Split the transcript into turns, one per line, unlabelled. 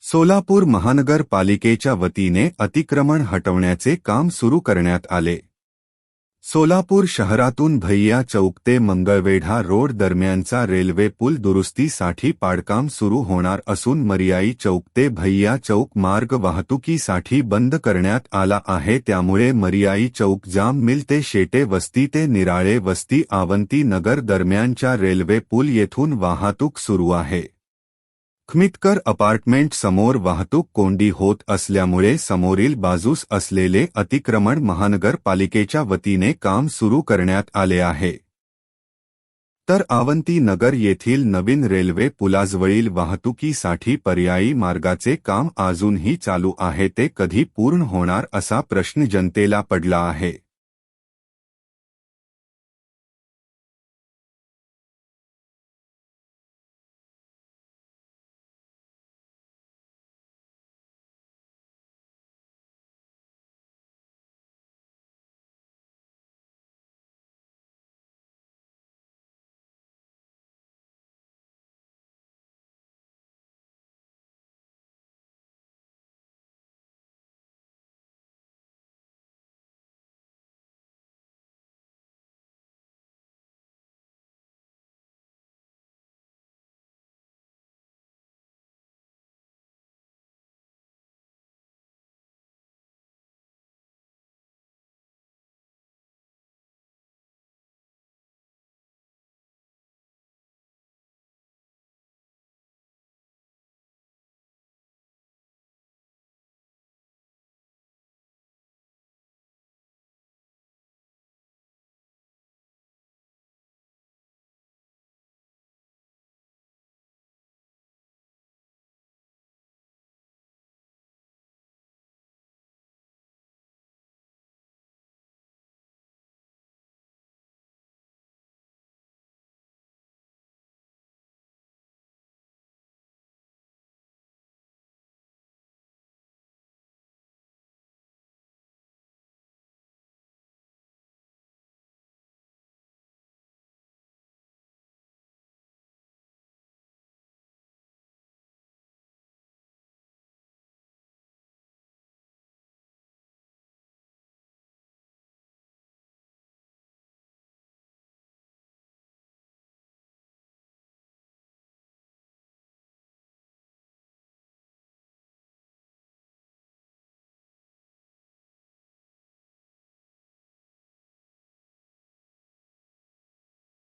सोलापूर महानगरपालिकेच्या वतीने अतिक्रमण हटवण्याचे काम सुरू करण्यात आले। सोलापूर शहरातून भैया चौक ते मंगळवेढा रोड दरम्यानचा रेल्वे पूल दुरुस्तीसाठी पाडकाम सुरू होणार असून मरियाई चौक ते भैया चौक मार्ग वाहतुकीसाठी बंद करण्यात आला आहे। त्यामुळे मरियाई चौक जाम मिल ते शेटे वस्ती ते निराळे वस्ती आवंती नगर दरम्यानच्या रेल्वे पूल येथून वाहतूक सुरू आहे। खमितकर अपार्टमेंट समोर वाहतूक कोंडी होत असल्यामुळे समोरील बाजूस असलेले अतिक्रमण महानगरपालिकेच्या वतीने काम सुरू करण्यात आले आहे। तर आवंती नगर येथील नवीन रेल्वे पुलाजवळील वाहतुकीसाठी पर्यायी मार्गाचे काम अजूनही चालू आहे। ते कधी पूर्ण होणार असा प्रश्न जनतेला पडला आहे।